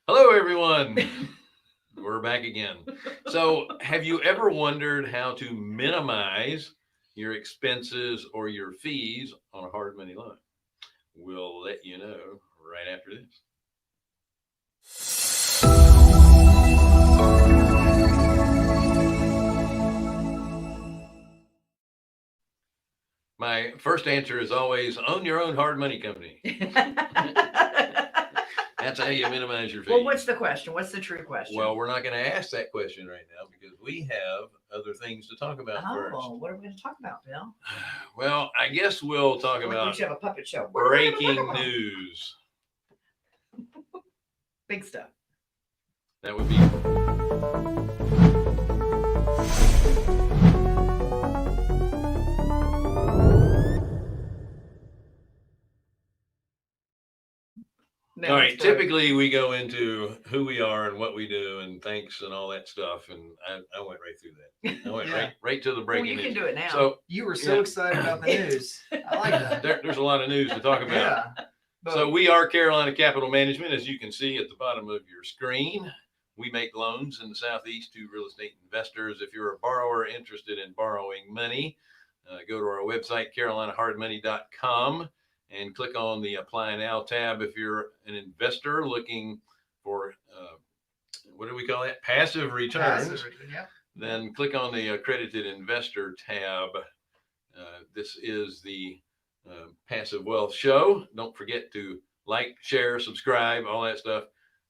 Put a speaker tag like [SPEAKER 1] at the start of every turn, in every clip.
[SPEAKER 1] Hello, everyone. We're back again. So, have you ever wondered how to minimize your expenses or your fees on a hard money loan? We'll let you know right after this. My first answer is always own your own hard money company. That's how you minimize your fees.
[SPEAKER 2] Well, what's the question? What's the true question?
[SPEAKER 1] Well, we're not going to ask that question right now because we have other things to talk about first.
[SPEAKER 2] What are we going to talk about, Bill?
[SPEAKER 1] Well, I guess we'll talk
[SPEAKER 2] Like
[SPEAKER 1] about
[SPEAKER 2] we should have a puppet show.
[SPEAKER 1] breaking news.
[SPEAKER 2] Big stuff.
[SPEAKER 1] That would be.
[SPEAKER 2] No,
[SPEAKER 1] All right.
[SPEAKER 2] it's broke.
[SPEAKER 1] Typically, we go into who we are and what we do and thanks and all that stuff. And I went right through that. I went
[SPEAKER 3] Yeah.
[SPEAKER 1] right to the
[SPEAKER 2] Well,
[SPEAKER 1] breaking
[SPEAKER 2] you
[SPEAKER 1] news.
[SPEAKER 2] can do it now.
[SPEAKER 1] So
[SPEAKER 3] You were so
[SPEAKER 1] Yeah.
[SPEAKER 3] excited about the news. I like that.
[SPEAKER 1] there's a lot of news to talk about.
[SPEAKER 3] Yeah. But
[SPEAKER 1] So we are Carolina Capital Management, as you can see at the bottom of your screen. We make loans in the Southeast to real estate investors. If you're a borrower interested in borrowing money, go to our website, carolinahardmoney.com, and click on the Apply Now tab. If you're an investor looking for, what do we call that? Passive returns.
[SPEAKER 3] yeah.
[SPEAKER 1] Then click on the Accredited Investor tab. This is the Passive Wealth Show. Don't forget to like, share, subscribe, all that stuff.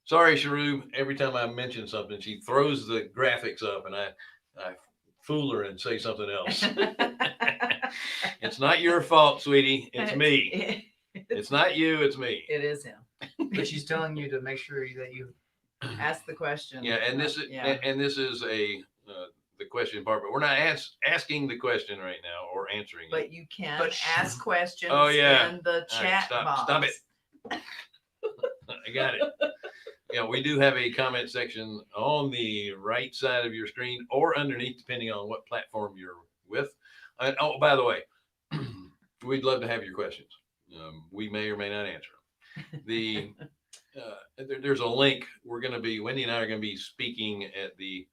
[SPEAKER 1] Sorry, Sharub. Every time I mention something, she throws the graphics up, and I fool her and say something else. It's not your fault, sweetie. It's me. It's not you. It's me.
[SPEAKER 2] It is him.
[SPEAKER 3] But she's telling you to make sure that you
[SPEAKER 2] Ask the question.
[SPEAKER 1] Yeah, and this is and this is a the question part, but we're not asking the question right now or answering it.
[SPEAKER 2] But you can
[SPEAKER 3] But-
[SPEAKER 2] ask questions
[SPEAKER 1] Oh, yeah.
[SPEAKER 2] in the
[SPEAKER 1] All right,
[SPEAKER 2] chat
[SPEAKER 1] stop
[SPEAKER 2] box.
[SPEAKER 1] it. I got it. Yeah, we do have a comment section on the right side of your screen or underneath, depending on what platform you're with. And, oh, by the way, we'd love to have your questions. We may or may not answer them. There's a link. Wendy and I are going to be speaking at the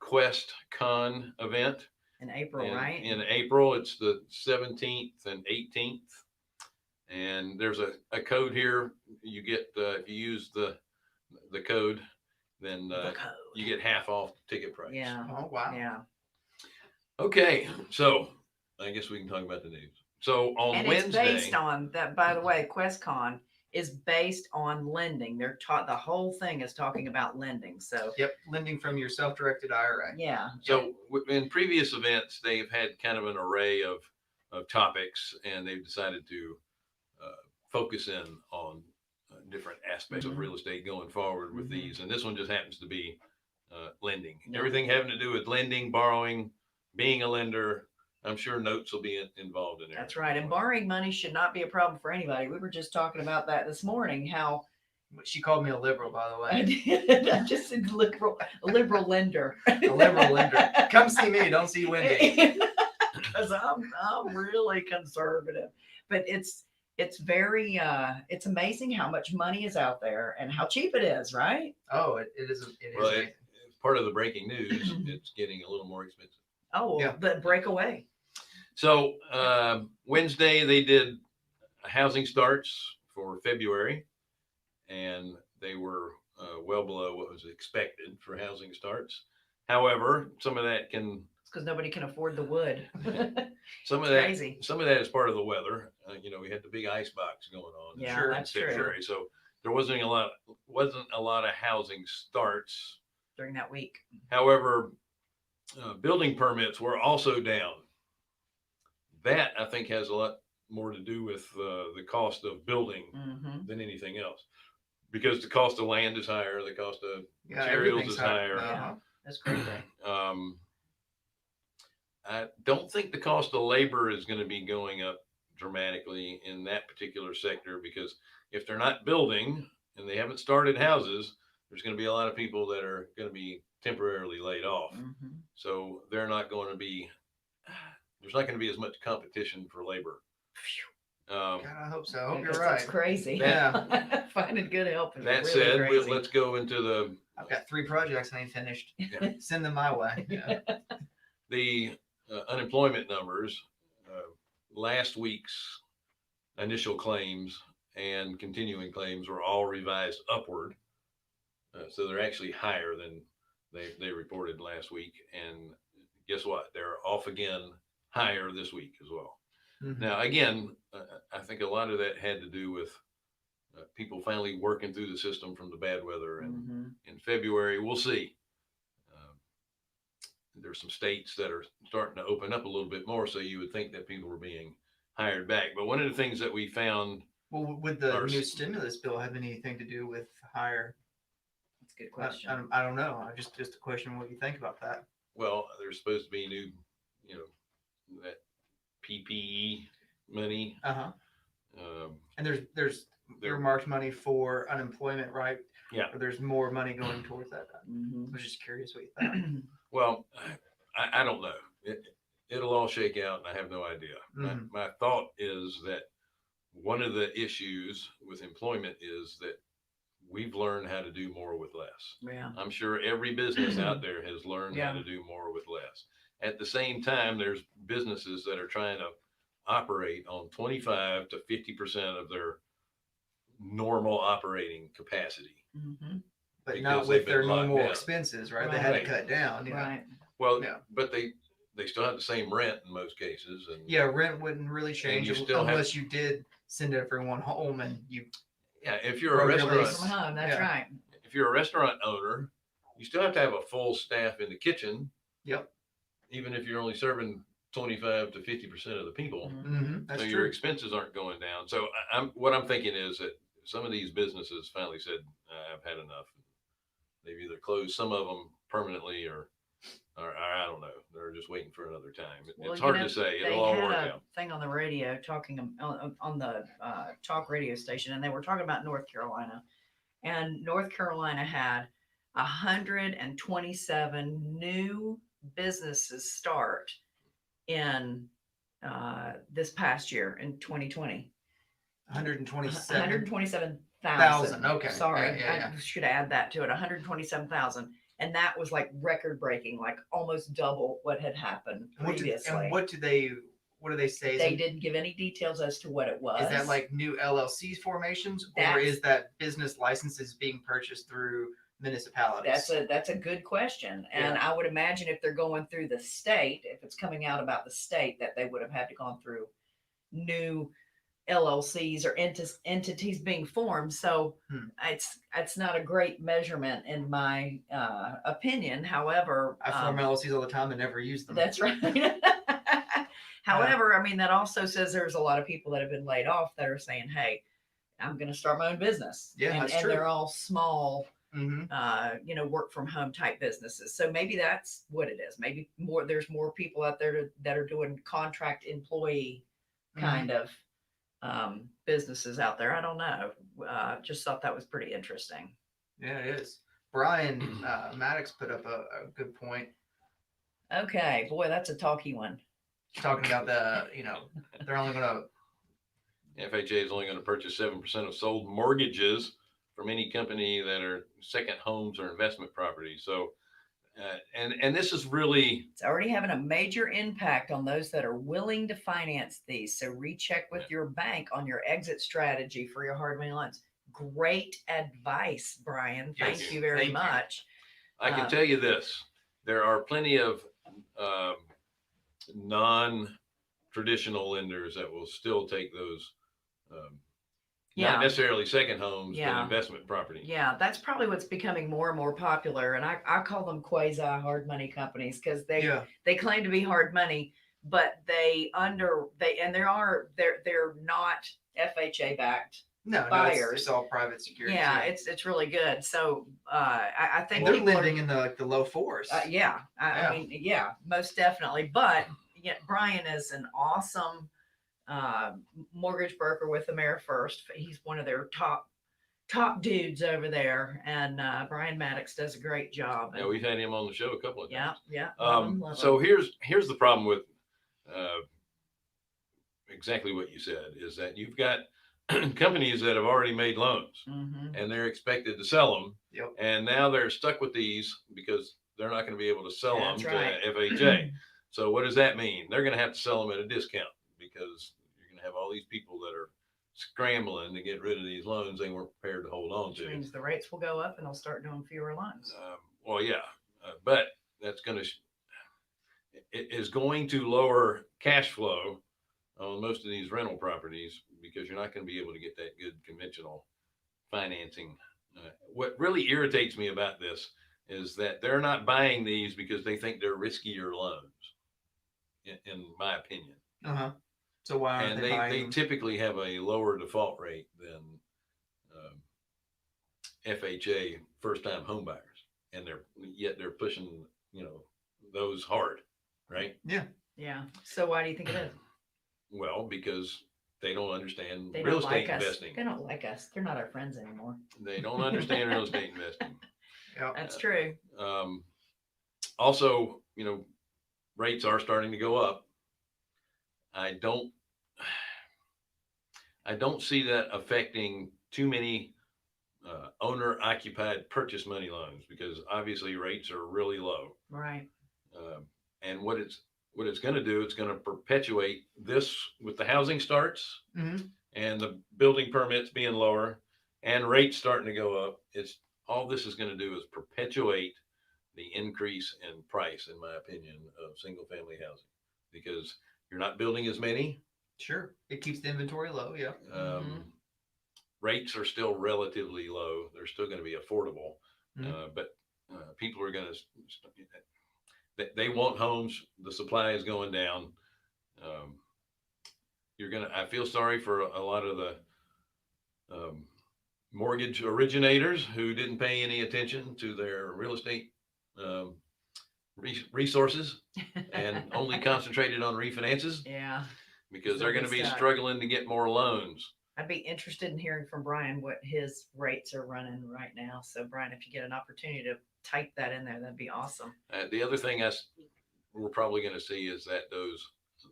[SPEAKER 1] Quest Con event
[SPEAKER 2] In April, right?
[SPEAKER 1] in April. It's the 17th and 18th. And there's a code here. You get if you use the code, then
[SPEAKER 2] The code.
[SPEAKER 1] you get half off the ticket price.
[SPEAKER 2] Yeah.
[SPEAKER 3] Oh wow.
[SPEAKER 2] Yeah.
[SPEAKER 1] Okay, so I guess we can talk about the news. So on
[SPEAKER 2] And
[SPEAKER 1] Wednesday,
[SPEAKER 2] it's based on that. By the way, QuestCon is based on lending. They're taught the whole thing is talking about lending. So
[SPEAKER 3] Yep. Lending from your self-directed IRA.
[SPEAKER 2] yeah.
[SPEAKER 1] so in previous events, they've had kind of an array of topics, and they've decided to focus in on different aspects of
[SPEAKER 2] Mhm.
[SPEAKER 1] real estate going forward with
[SPEAKER 2] Mhm.
[SPEAKER 1] these. And this one just happens to be lending.
[SPEAKER 2] Yeah.
[SPEAKER 1] Everything having to do with lending, borrowing, being a lender. I'm sure notes will be involved in there.
[SPEAKER 2] That's right. And borrowing money should not be a problem for anybody. We were just talking about that this morning. How
[SPEAKER 3] She called me a liberal, by the
[SPEAKER 2] I
[SPEAKER 3] way.
[SPEAKER 2] did. I just said a liberal lender.
[SPEAKER 3] A liberal lender. Come see me. Don't see Wendy.
[SPEAKER 2] Because I'm really conservative. But it's very it's amazing how much money is out there and how cheap it is, right?
[SPEAKER 3] Oh, it is. It is.
[SPEAKER 1] Well,
[SPEAKER 3] amazing.
[SPEAKER 1] it's part of the breaking news. It's getting a little more expensive.
[SPEAKER 2] Oh,
[SPEAKER 3] Yeah.
[SPEAKER 2] the breakaway.
[SPEAKER 1] So Wednesday they did housing starts for February, and they were well below what was expected for housing starts. However, some of that can
[SPEAKER 2] It's because nobody can afford the wood.
[SPEAKER 1] some of
[SPEAKER 2] It's
[SPEAKER 1] that
[SPEAKER 2] crazy.
[SPEAKER 1] some of that is part of the weather. We had the big ice box going on
[SPEAKER 2] Yeah,
[SPEAKER 3] Sure,
[SPEAKER 1] in
[SPEAKER 2] that's true.
[SPEAKER 1] February, so there wasn't a lot of housing starts.
[SPEAKER 2] During that week.
[SPEAKER 1] However, building permits were also down. That I think has a lot more to do with the cost of building
[SPEAKER 2] Mm-hmm.
[SPEAKER 1] than anything else, because the cost of land is higher, the cost of
[SPEAKER 3] Yeah,
[SPEAKER 1] materials
[SPEAKER 3] everything's
[SPEAKER 1] is higher.
[SPEAKER 2] Yeah. That's crazy.
[SPEAKER 1] I don't think the cost of labor is going to be going up dramatically in that particular sector, because if they're not building and they haven't started houses, there's going to be a lot of people that are going to be temporarily laid off.
[SPEAKER 2] Mm-hmm.
[SPEAKER 1] So there's not going to be as much competition for labor.
[SPEAKER 3] God, I hope so. I hope you're
[SPEAKER 2] Because
[SPEAKER 3] right.
[SPEAKER 2] it's crazy.
[SPEAKER 3] Yeah.
[SPEAKER 2] Finding good help is
[SPEAKER 1] That
[SPEAKER 2] really
[SPEAKER 1] said,
[SPEAKER 2] crazy.
[SPEAKER 1] let's go into
[SPEAKER 3] I've got 3 projects I ain't finished.
[SPEAKER 1] Yeah.
[SPEAKER 3] Send them my way. Yeah.
[SPEAKER 1] the unemployment numbers. Last week's initial claims and continuing claims were all revised upward. So they're actually higher than they reported last week. And guess what? They're off again higher this week as well.
[SPEAKER 3] Mhm.
[SPEAKER 1] Now, again, I think a lot of that had to do with people finally working through the system from the bad weather. And
[SPEAKER 2] Mhm.
[SPEAKER 1] in February, we'll see. There's some states that are starting to open up a little bit more. So you would think that people were being hired back. But one of the things that we found,
[SPEAKER 3] Well, would the
[SPEAKER 1] Or-
[SPEAKER 3] new stimulus bill have anything to do with higher?
[SPEAKER 2] That's a good question.
[SPEAKER 3] I don't know. Just a question of what you think about that.
[SPEAKER 1] well, there's supposed to be new, that PPE money.
[SPEAKER 3] Uh-huh.
[SPEAKER 1] Um,
[SPEAKER 3] And there's
[SPEAKER 1] there,
[SPEAKER 3] earmarked money for unemployment, right?
[SPEAKER 1] Yeah.
[SPEAKER 3] Or there's more money going towards that. I
[SPEAKER 2] Mhm.
[SPEAKER 3] was just curious what you thought.
[SPEAKER 1] well, I don't know. It'll all shake out, and I have no idea.
[SPEAKER 3] Mhm.
[SPEAKER 1] My thought is that one of the issues with employment is that we've learned how to do more with less.
[SPEAKER 2] Yeah.
[SPEAKER 1] I'm sure every business out there has learned how
[SPEAKER 2] Yeah.
[SPEAKER 1] to do more with less. At the same time, there's businesses that are trying to operate on 25 to 50% of their normal operating capacity.
[SPEAKER 2] Mhm.
[SPEAKER 3] But
[SPEAKER 1] Because
[SPEAKER 3] not
[SPEAKER 1] they've
[SPEAKER 3] with
[SPEAKER 1] been
[SPEAKER 3] their
[SPEAKER 1] locked
[SPEAKER 3] normal
[SPEAKER 1] down.
[SPEAKER 3] expenses, right? They had
[SPEAKER 1] Right.
[SPEAKER 3] to cut down. Yeah.
[SPEAKER 2] Right.
[SPEAKER 1] Well,
[SPEAKER 3] Yeah.
[SPEAKER 1] but they still have the same rent in most cases. And
[SPEAKER 3] Yeah, rent wouldn't really change
[SPEAKER 1] you still have-
[SPEAKER 3] unless you did send everyone home and you.
[SPEAKER 1] yeah, if you're a
[SPEAKER 3] Broke your
[SPEAKER 1] restaurant,
[SPEAKER 3] lease.
[SPEAKER 2] From home. That's
[SPEAKER 3] Yeah.
[SPEAKER 2] right.
[SPEAKER 1] if you're a restaurant owner, you still have to have a full staff in the kitchen,
[SPEAKER 3] Yep.
[SPEAKER 1] even if you're only serving 25 to 50% of the people.
[SPEAKER 2] Mhm.
[SPEAKER 3] Mm-hmm. That's
[SPEAKER 1] So
[SPEAKER 3] true.
[SPEAKER 1] your expenses aren't going down. So what I'm thinking is that some of these businesses finally said, I've had enough. They've either closed some of them permanently or I don't know. They're just waiting for another time.
[SPEAKER 2] Well,
[SPEAKER 1] It's
[SPEAKER 2] you
[SPEAKER 1] hard
[SPEAKER 2] know,
[SPEAKER 1] to say.
[SPEAKER 2] They
[SPEAKER 1] It'll all
[SPEAKER 2] had
[SPEAKER 1] work
[SPEAKER 2] a
[SPEAKER 1] out.
[SPEAKER 2] thing on the radio talking on the talk radio station, and they were talking about North Carolina. And North Carolina had 127 new businesses start in this past year in 2020.
[SPEAKER 3] 127.
[SPEAKER 2] 127,000.
[SPEAKER 3] Okay.
[SPEAKER 2] Sorry,
[SPEAKER 3] Yeah.
[SPEAKER 2] I should add that to it. 127,000, and that was like record breaking, like almost double what had happened previously.
[SPEAKER 3] What do they say?
[SPEAKER 2] They didn't give any details as to what it was.
[SPEAKER 3] Is that like new LLCs formations, or
[SPEAKER 2] That's-
[SPEAKER 3] is that business licenses being purchased through municipalities?
[SPEAKER 2] That's a good question, and I would imagine if they're going through the state, if it's coming out about the state, that they would have had to gone through new LLCs or entities being formed. So it's not a great measurement in my opinion. However,
[SPEAKER 3] I form LLCs all the time and never use them.
[SPEAKER 2] that's right. However, I mean, that also says there's a lot of people that have been laid off that are saying, hey, I'm going to start my own business.
[SPEAKER 3] Yeah,
[SPEAKER 2] and,
[SPEAKER 3] that's
[SPEAKER 2] and
[SPEAKER 3] true.
[SPEAKER 2] they're all small,
[SPEAKER 3] Mm-hmm.
[SPEAKER 2] work from home type businesses. So maybe that's what it is. Maybe there's more people out there that are doing contract employee kind of businesses out there. I don't know. Just thought that was pretty interesting.
[SPEAKER 3] Yeah, it is. Brian Maddox put up a good point
[SPEAKER 2] Okay, boy, that's a talky one.
[SPEAKER 3] talking about they're only going to.
[SPEAKER 1] FHA is only going to purchase 7% of sold mortgages from any company that are second homes or investment properties. So, and this is really,
[SPEAKER 2] It's already having a major impact on those that are willing to finance these. So recheck with your bank on your exit strategy for your hard money loans. Great advice, Brian.
[SPEAKER 1] Yes,
[SPEAKER 2] Thank you very
[SPEAKER 3] thank you.
[SPEAKER 2] much.
[SPEAKER 1] I can tell you this, there are plenty of non-traditional lenders that will still take those, not necessarily second homes, but investment property.
[SPEAKER 2] Yeah, that's probably what's becoming more and more popular. And I call them quasi hard money companies because they claim to be hard money, but they're not FHA backed.
[SPEAKER 3] No,
[SPEAKER 2] buyers.
[SPEAKER 3] it's all private security.
[SPEAKER 2] Yeah, it's really good. So I think
[SPEAKER 3] they're
[SPEAKER 2] people are-
[SPEAKER 3] lending in the low fours.
[SPEAKER 2] I mean, most definitely. But Brian is an awesome mortgage broker with AmeriFirst. He's one of their top dudes over there, and Brian Maddox does a great job.
[SPEAKER 1] Yeah, we've had him on the show a couple of times.
[SPEAKER 2] Yeah.
[SPEAKER 1] So here's the problem with exactly what you said, is that you've got companies that have already made loans
[SPEAKER 2] Mm-hmm.
[SPEAKER 1] and they're expected to sell them.
[SPEAKER 3] Yep.
[SPEAKER 1] And now they're stuck with these because they're not going to be able to sell
[SPEAKER 2] That's
[SPEAKER 1] them
[SPEAKER 2] right.
[SPEAKER 1] to FHA. So what does that mean? They're going to have to sell them at a discount because you're going to have all these people that are scrambling to get rid of these loans they weren't prepared to hold on
[SPEAKER 2] Which
[SPEAKER 1] to.
[SPEAKER 2] means the rates will go up and they'll start doing fewer loans.
[SPEAKER 1] Well, yeah, but that's going to it is going to lower cash flow on most of these rental properties because you're not going to be able to get that good conventional financing. What really irritates me about this is that they're not buying these because they think they're riskier loans, in my opinion.
[SPEAKER 3] Uh-huh. So why aren't
[SPEAKER 1] And
[SPEAKER 3] they buying
[SPEAKER 1] they
[SPEAKER 3] them?
[SPEAKER 1] typically have a lower default rate than FHA first time home buyers, and they're pushing those hard, right?
[SPEAKER 3] Yeah.
[SPEAKER 2] Yeah. So why do you think it is?
[SPEAKER 1] Well, because they don't understand
[SPEAKER 2] They
[SPEAKER 1] real
[SPEAKER 2] don't
[SPEAKER 1] estate
[SPEAKER 2] like us.
[SPEAKER 1] investing.
[SPEAKER 2] They don't like us. They're not our friends anymore.
[SPEAKER 1] They don't understand real estate investing.
[SPEAKER 3] Yeah.
[SPEAKER 2] That's true.
[SPEAKER 1] Also, rates are starting to go up. I don't see that affecting too many owner occupied purchase money loans because obviously rates are really low.
[SPEAKER 2] Right.
[SPEAKER 1] And what it's going to do, it's going to perpetuate this with the housing starts
[SPEAKER 3] Mm-hmm.
[SPEAKER 1] and the building permits being lower and rates starting to go up. It's all this is going to do is perpetuate the increase in price, in my opinion, of single family housing because you're not building as many.
[SPEAKER 3] Sure. It keeps the inventory low. Yeah.
[SPEAKER 1] Rates are still relatively low. They're still going to be affordable, but people are going to. They want homes. The supply is going down. I feel sorry for a lot of the mortgage originators who didn't pay any attention to their real estate resources and only concentrated on refinances.
[SPEAKER 2] Yeah.
[SPEAKER 1] Because
[SPEAKER 2] They'll
[SPEAKER 1] they're going
[SPEAKER 2] get
[SPEAKER 1] to be
[SPEAKER 2] stuck.
[SPEAKER 1] struggling to get more loans.
[SPEAKER 2] I'd be interested in hearing from Brian what his rates are running right now. So Brian, if you get an opportunity to type that in there, that'd be awesome.
[SPEAKER 1] The other thing we're probably going to see is that those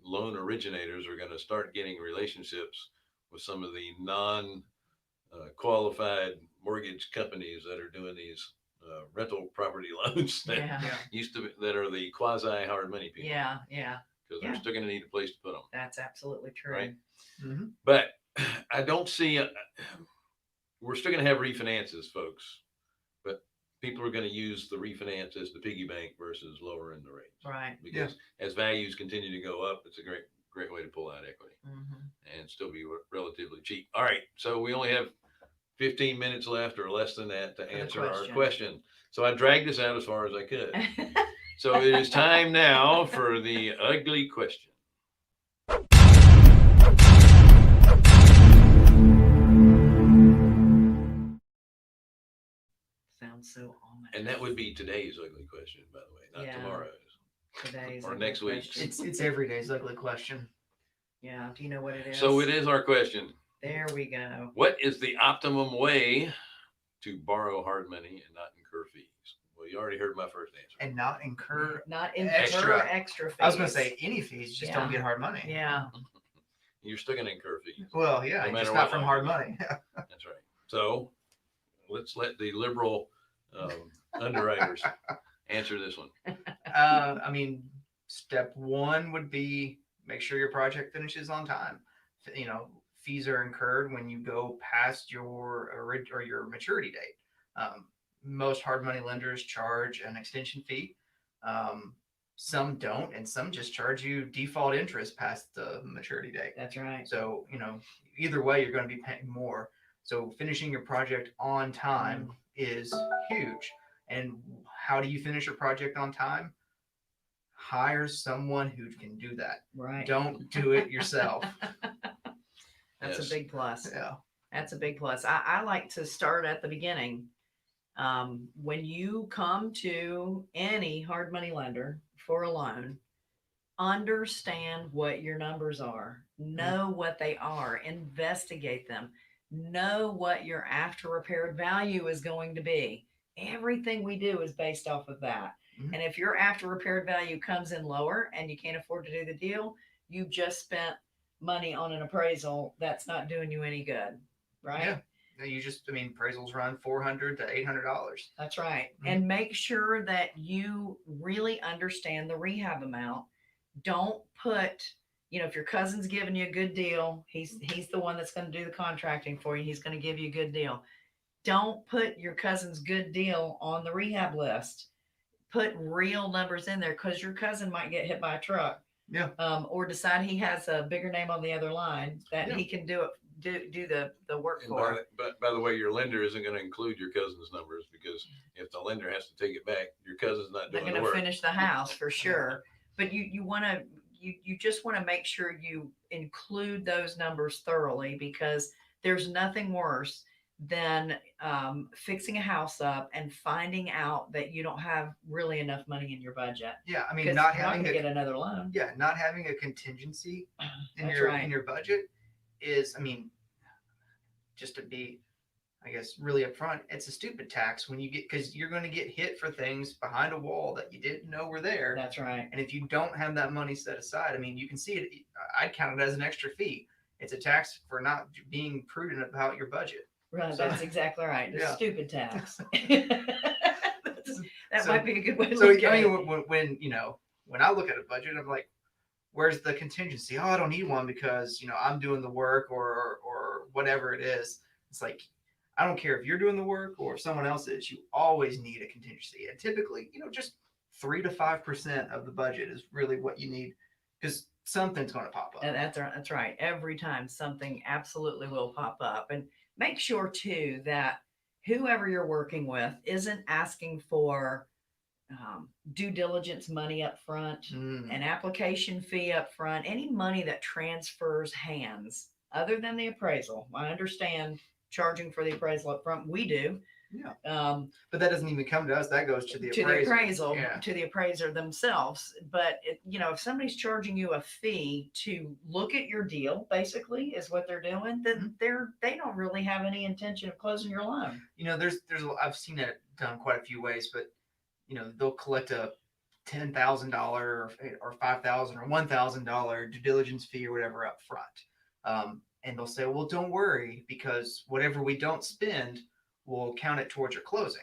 [SPEAKER 1] loan originators are going to start getting relationships with some of the non-qualified mortgage companies that are doing these rental property loans that that are the quasi hard money people.
[SPEAKER 2] Yeah, yeah.
[SPEAKER 1] Because they're still going to need a place to put them.
[SPEAKER 2] That's absolutely true.
[SPEAKER 1] Right.
[SPEAKER 3] Mm-hmm.
[SPEAKER 1] But I don't see. We're still going to have refinances, folks, but people are going to use the refinance as the piggy bank versus lowering the rates.
[SPEAKER 2] Right.
[SPEAKER 1] Because as values continue to go up, it's a great way to pull out equity and still be relatively cheap. All right, so we only have 15 minutes left or less than that to answer our question. So I dragged this out as far as I could. So it is time now for the ugly question.
[SPEAKER 2] Sounds so ominous.
[SPEAKER 1] And that would be today's ugly question, by the way, not tomorrow's.
[SPEAKER 2] Today's
[SPEAKER 1] or next week's.
[SPEAKER 3] It's every day's ugly question.
[SPEAKER 2] Yeah. Do you know what it is?
[SPEAKER 1] So it is our question.
[SPEAKER 2] There we go.
[SPEAKER 1] What is the optimum way to borrow hard money and not incur fees? Well, you already heard my first answer.
[SPEAKER 3] And not incur
[SPEAKER 2] extra fees.
[SPEAKER 3] I was going to say any fees, just don't get hard money.
[SPEAKER 2] Yeah.
[SPEAKER 1] You're still going to incur fees.
[SPEAKER 3] Well, yeah,
[SPEAKER 1] no
[SPEAKER 3] just not from hard money.
[SPEAKER 1] That's right. So let's let the liberal underwriters answer this one.
[SPEAKER 3] I mean, step one would be make sure your project finishes on time. Fees are incurred when you go past your maturity date. Most hard money lenders charge an extension fee. Some don't, and some just charge you default interest past the maturity date.
[SPEAKER 2] That's right.
[SPEAKER 3] So, either way, you're going to be paying more. So finishing your project on time is huge. And how do you finish your project on time? Hire someone who can do that.
[SPEAKER 2] Right.
[SPEAKER 3] Don't do it yourself.
[SPEAKER 2] That's a big plus.
[SPEAKER 3] Yeah.
[SPEAKER 2] That's a big plus. I like to start at the beginning. When you come to any hard money lender for a loan, understand what your numbers are, know what they are, investigate them, know what your after repaired value is going to be. Everything we do is based off of that. And if your after repaired value comes in lower and you can't afford to do the deal, you've just spent money on an appraisal, that's not doing you any good, right?
[SPEAKER 3] Yeah. You just, I mean, appraisals run $400 to $800.
[SPEAKER 2] That's right.
[SPEAKER 3] Mhm.
[SPEAKER 2] And make sure that you really understand the rehab amount. Don't put, if your cousin's giving you a good deal, he's the one that's going to do the contracting for you. He's going to give you a good deal. Don't put your cousin's good deal on the rehab list. Put real numbers in there, because your cousin might get hit by a truck.
[SPEAKER 3] Yeah.
[SPEAKER 2] Or decide he has a bigger name on the other line that
[SPEAKER 3] Yeah.
[SPEAKER 2] he can do the work
[SPEAKER 1] And
[SPEAKER 2] for.
[SPEAKER 1] by the way, your lender isn't going to include your cousin's numbers, because if the lender has to take it back, your cousin's not
[SPEAKER 2] They're
[SPEAKER 1] doing
[SPEAKER 2] going
[SPEAKER 1] the
[SPEAKER 2] to
[SPEAKER 1] work.
[SPEAKER 2] finish the house for sure. But you want to, you just want to make sure you include those numbers thoroughly, because there's nothing worse than fixing a house up and finding out that you don't have really enough money in your budget.
[SPEAKER 3] Yeah, I mean,
[SPEAKER 2] Because
[SPEAKER 3] not
[SPEAKER 2] you're not
[SPEAKER 3] having
[SPEAKER 2] going to
[SPEAKER 3] a,
[SPEAKER 2] get another loan.
[SPEAKER 3] yeah, not having a contingency in
[SPEAKER 2] That's
[SPEAKER 3] your
[SPEAKER 2] right.
[SPEAKER 3] in your budget is, I mean, just to be, I guess, really upfront, it's a stupid tax when you get, because you're going to get hit for things behind a wall that you didn't know were there.
[SPEAKER 2] That's right.
[SPEAKER 3] And if you don't have that money set aside, I mean, you can see it. I'd count it as an extra fee. It's a tax for not being prudent about your budget.
[SPEAKER 2] Right,
[SPEAKER 3] So-
[SPEAKER 2] that's exactly right. It's
[SPEAKER 3] Yeah.
[SPEAKER 2] a stupid tax. That
[SPEAKER 3] So-
[SPEAKER 2] might be a good way to
[SPEAKER 3] So
[SPEAKER 2] look at
[SPEAKER 3] I
[SPEAKER 2] it.
[SPEAKER 3] mean, when I look at a budget, I'm like, where's the contingency? Oh, I don't need one because I'm doing the work or whatever it is. It's like, I don't care if you're doing the work or if someone else is. You always need a contingency, and typically, just 3 to 5% of the budget is really what you need, because something's going to pop up.
[SPEAKER 2] And that's right. Every time something absolutely will pop up. And make sure too that whoever you're working with isn't asking for due diligence money up front, an application fee up front, any money that transfers hands other than the appraisal. I understand charging for the appraisal up front. We do.
[SPEAKER 3] Yeah. But that doesn't even come to us. That goes to the
[SPEAKER 2] appraisal,
[SPEAKER 3] Yeah.
[SPEAKER 2] to the appraiser themselves. But if somebody's charging you a fee to look at your deal, basically is what they're doing, then they don't really have any intention of closing your loan.
[SPEAKER 3] I've seen it done quite a few ways, but they'll collect a $10,000 or $5,000 or $1,000 due diligence fee or whatever up front. And they'll say, well, don't worry, because whatever we don't spend, we'll count it towards your closing.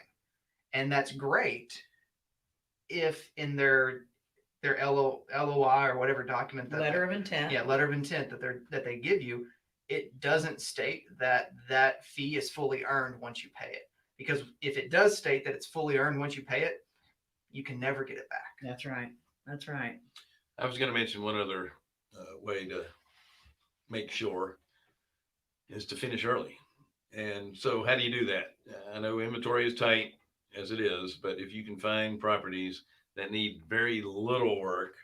[SPEAKER 3] And that's great if in their LOI or whatever document,
[SPEAKER 2] Letter of intent.
[SPEAKER 3] Yeah, letter of intent that they give you, it doesn't state that fee is fully earned once you pay it. Because if it does state that it's fully earned once you pay it, you can never get it back.
[SPEAKER 2] That's right. That's right.
[SPEAKER 1] I was going to mention one other way to make sure is to finish early. And so how do you do that? I know inventory is tight as it is, but if you can find properties that need very little work,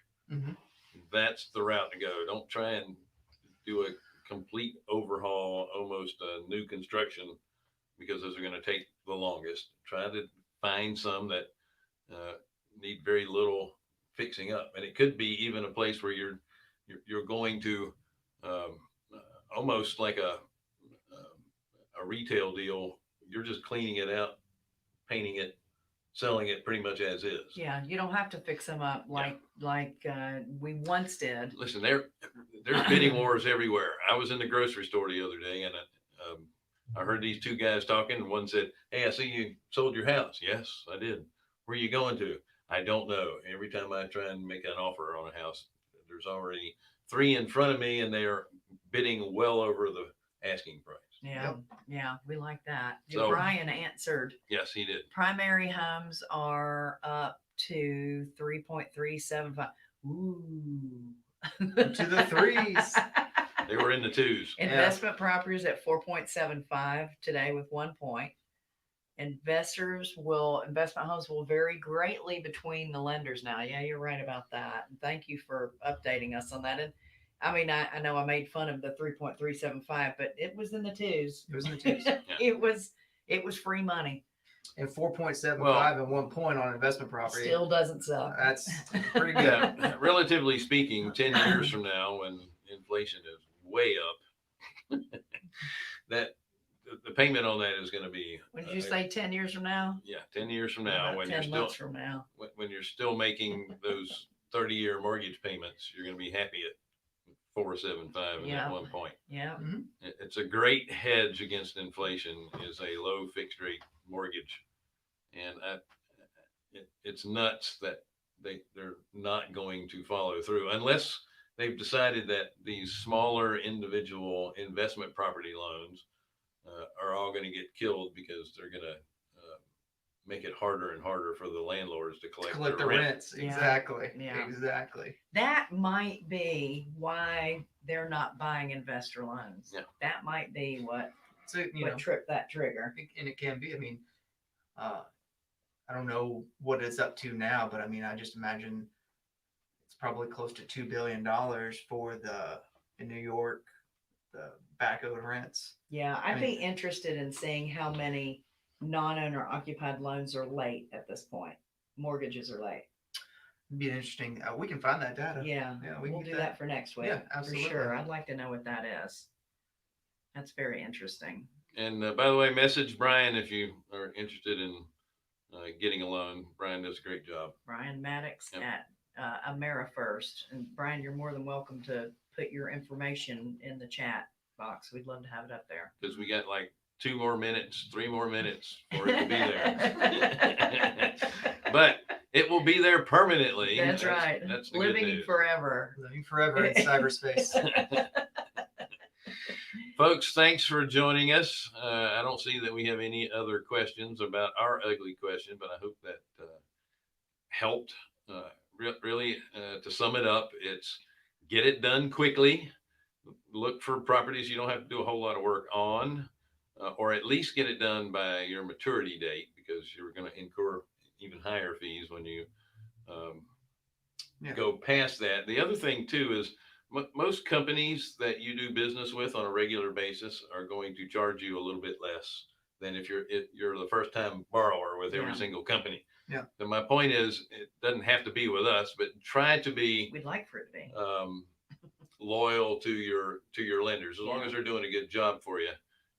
[SPEAKER 1] that's the route to go. Don't try and do a complete overhaul, almost a new construction, because those are going to take the longest. Try to find some that need very little fixing up. And it could be even a place where you're going to almost like a retail deal. You're just cleaning it out, painting it, selling it pretty much as is.
[SPEAKER 2] Yeah, you don't have to fix them up like we once did.
[SPEAKER 1] Listen, there's bidding wars everywhere. I was in the grocery store the other day, and I heard these two guys talking, and one said, "Hey, I see you sold your house." "Yes, I did." "Where are you going to?" "I don't know. Every time I try and make an offer on a house, there's already 3 in front of me, and they are bidding well over the asking price."
[SPEAKER 2] Yeah, yeah, we like that.
[SPEAKER 1] So-
[SPEAKER 2] Brian answered.
[SPEAKER 1] Yes, he did.
[SPEAKER 2] Primary homes are up to 3.375. Ooh.
[SPEAKER 3] To the threes.
[SPEAKER 1] They were in the 2s.
[SPEAKER 2] Investment properties at 4.75 today with 1 point. Investment homes will vary greatly between the lenders now. Yeah, you're right about that. And thank you for updating us on that. And I mean, I know I made fun of the 3.375, but it was in the 2s.
[SPEAKER 3] It was in the 2s.
[SPEAKER 2] It was free money.
[SPEAKER 3] And 4.75 and 1 point on investment property.
[SPEAKER 2] Still doesn't suck.
[SPEAKER 3] That's pretty good.
[SPEAKER 1] Yeah, relatively speaking, 10 years from now, when inflation is way up, that the payment on that is going to be.
[SPEAKER 2] When did you say 10 years from now?
[SPEAKER 1] Yeah, 10 years from now,
[SPEAKER 2] About
[SPEAKER 1] when
[SPEAKER 2] 10
[SPEAKER 1] you're still
[SPEAKER 2] months from now.
[SPEAKER 1] when you're still making those 30-year mortgage payments, you're going to be happy at 4.75
[SPEAKER 2] Yeah.
[SPEAKER 1] at one point.
[SPEAKER 2] Yeah.
[SPEAKER 1] It's a great hedge against inflation is a low fixed rate mortgage. And it's nuts that they're not going to follow through unless they've decided that these smaller individual investment property loans are all going to get killed because they're going to make it harder and harder for the landlords to collect
[SPEAKER 3] Collect
[SPEAKER 1] their
[SPEAKER 3] the
[SPEAKER 1] rent.
[SPEAKER 3] rents.
[SPEAKER 2] Yeah.
[SPEAKER 3] Exactly.
[SPEAKER 2] Yeah.
[SPEAKER 3] Exactly.
[SPEAKER 2] That might be why they're not buying investor loans.
[SPEAKER 1] Yeah.
[SPEAKER 2] That might be what
[SPEAKER 3] So, you know,
[SPEAKER 2] tripped that trigger.
[SPEAKER 3] and it can be, I mean, I don't know what it's up to now, but I mean, I just imagine it's probably close to $2 billion for in New York, the back owed rents.
[SPEAKER 2] Yeah, I'd
[SPEAKER 3] I
[SPEAKER 2] be interested in seeing how many non-owner occupied loans are late at this point. Mortgages are late.
[SPEAKER 3] It'd be interesting. We can find that data.
[SPEAKER 2] Yeah,
[SPEAKER 3] Yeah, we can
[SPEAKER 2] we'll
[SPEAKER 3] get
[SPEAKER 2] do that for next week.
[SPEAKER 3] Yeah,
[SPEAKER 2] For
[SPEAKER 3] absolutely.
[SPEAKER 2] sure. I'd like to know what that is. That's very interesting.
[SPEAKER 1] And by the way, message Brian if you are interested in getting a loan. Brian does a great job.
[SPEAKER 2] Brian Maddox
[SPEAKER 1] Yep.
[SPEAKER 2] at AmeriFirst. And Brian, you're more than welcome to put your information in the chat box. We'd love to have it up there.
[SPEAKER 1] Because we got like 2 more minutes, 3 more minutes for it to be there. But it will be there permanently.
[SPEAKER 2] That's right.
[SPEAKER 1] That's the good
[SPEAKER 2] Living
[SPEAKER 1] news.
[SPEAKER 2] forever.
[SPEAKER 3] Living forever in cyberspace.
[SPEAKER 1] Folks, thanks for joining us. I don't see that we have any other questions about our ugly question, but I hope that helped. Really, to sum it up, it's get it done quickly. Look for properties you don't have to do a whole lot of work on, or at least get it done by your maturity date, because you're going to incur even higher fees when you go past that. The other thing too is most companies that you do business with on a regular basis are going to charge you a little bit less than if you're the first time borrower with every
[SPEAKER 2] Yeah.
[SPEAKER 1] single company.
[SPEAKER 3] Yeah.
[SPEAKER 1] And my point is, it doesn't have to be with us, but try to be
[SPEAKER 2] We'd like for it to be.
[SPEAKER 1] loyal to your lenders as long
[SPEAKER 2] Yeah.
[SPEAKER 1] as they're doing a good job for you.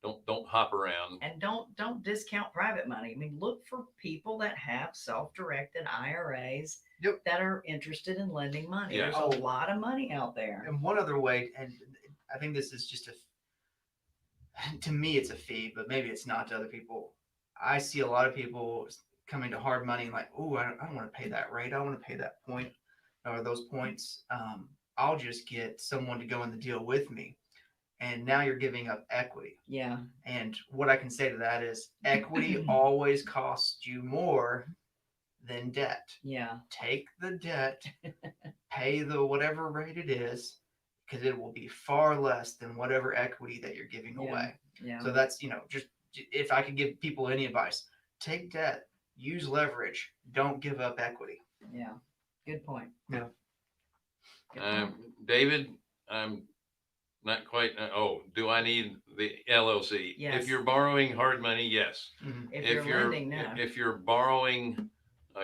[SPEAKER 1] Don't hop around.
[SPEAKER 2] And don't discount private money. I mean, look for people that have self-directed IRAs
[SPEAKER 3] Yep.
[SPEAKER 2] that are interested in lending money.
[SPEAKER 1] Yeah.
[SPEAKER 2] There's
[SPEAKER 3] Oh.
[SPEAKER 2] a lot of money out there.
[SPEAKER 3] And one other way, and I think this is just to me, it's a fee, but maybe it's not to other people. I see a lot of people coming to hard money like, oh, I don't want to pay that rate. I want to pay that point or those points. I'll just get someone to go in the deal with me. And now you're giving up equity.
[SPEAKER 2] Yeah.
[SPEAKER 3] And what I can say to that is equity always costs you more than debt.
[SPEAKER 2] Yeah.
[SPEAKER 3] Take the debt, pay the whatever rate it is, because it will be far less than whatever equity that you're giving
[SPEAKER 2] Yeah.
[SPEAKER 3] away.
[SPEAKER 2] Yeah.
[SPEAKER 3] So that's, just if I could give people any advice, take debt, use leverage, don't give up equity.
[SPEAKER 2] Yeah. Good point.
[SPEAKER 3] Yeah.
[SPEAKER 2] Good point.
[SPEAKER 1] David, I'm not quite. Do I need the LLC?
[SPEAKER 2] Yes.
[SPEAKER 1] If you're borrowing hard money, yes.
[SPEAKER 3] Mhm.
[SPEAKER 2] If you're lending, no.
[SPEAKER 1] If you're borrowing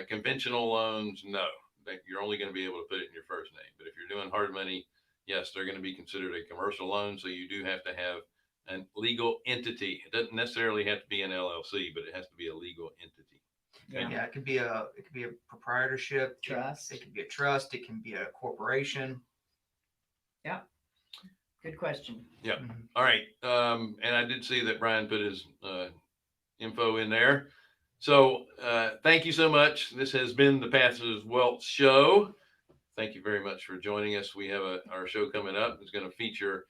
[SPEAKER 1] conventional loans, no. You're only going to be able to put it in your first name. But if you're doing hard money, yes, they're going to be considered a commercial loan. So you do have to have a legal entity. It doesn't necessarily have to be an LLC, but it has to be a legal entity.
[SPEAKER 2] Yeah.
[SPEAKER 3] Yeah, it could be a proprietorship,
[SPEAKER 2] Trust.
[SPEAKER 3] It could be a trust. It can be a corporation.
[SPEAKER 2] Good question.
[SPEAKER 1] Yeah.
[SPEAKER 3] Mhm.
[SPEAKER 1] All right. And I did see that Brian put his info in there. So thank you so much. This has been the Passive Wealth Show. Thank you very much for joining us. We have our show coming up. It's going to feature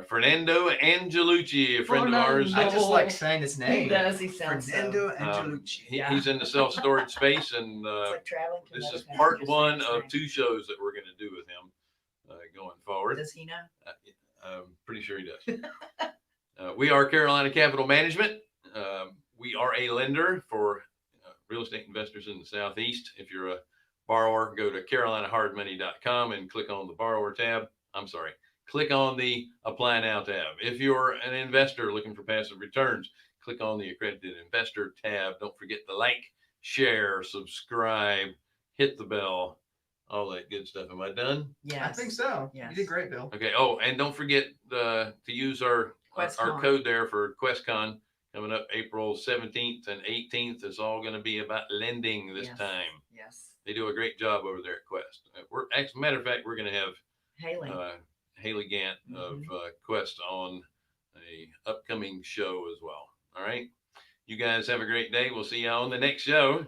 [SPEAKER 1] Fernando Angelucci, a friend of ours.
[SPEAKER 3] I just like saying his name.
[SPEAKER 2] He does. He sounds
[SPEAKER 3] Fernando
[SPEAKER 2] so.
[SPEAKER 3] Angelucci.
[SPEAKER 2] Yeah.
[SPEAKER 1] He's in the self-storage space, and
[SPEAKER 2] It's like traveling to
[SPEAKER 1] this
[SPEAKER 2] another
[SPEAKER 1] is
[SPEAKER 2] country,
[SPEAKER 1] part
[SPEAKER 2] just
[SPEAKER 1] one
[SPEAKER 2] saying
[SPEAKER 1] of
[SPEAKER 2] his
[SPEAKER 1] 2 shows that we're going to do with him going forward.
[SPEAKER 2] name. Does he know?
[SPEAKER 1] I'm pretty sure he does. We are Carolina Capital Management. We are a lender for real estate investors in the Southeast. If you're a borrower, go to carolinahardmoney.com and click on the borrower tab. Click on the apply now tab. If you're an investor looking for passive returns, click on the accredited investor tab. Don't forget to like, share, subscribe, hit the bell, all that good stuff. Am I done?
[SPEAKER 2] Yes.
[SPEAKER 3] I think so.
[SPEAKER 2] Yes.
[SPEAKER 3] You did great, Bill.
[SPEAKER 1] Okay. Oh, and don't forget to use our
[SPEAKER 2] QuestCon.
[SPEAKER 1] code there for QuestCon coming up April 17th and 18th. It's all going to be about lending this
[SPEAKER 2] Yes.
[SPEAKER 1] time.
[SPEAKER 2] Yes.
[SPEAKER 1] They do a great job over there at Quest. As a matter of fact, we're going to have
[SPEAKER 2] Haley.
[SPEAKER 1] Haley Gant of Quest on a upcoming show as well. All right. You guys have a great day. We'll see you on the next show.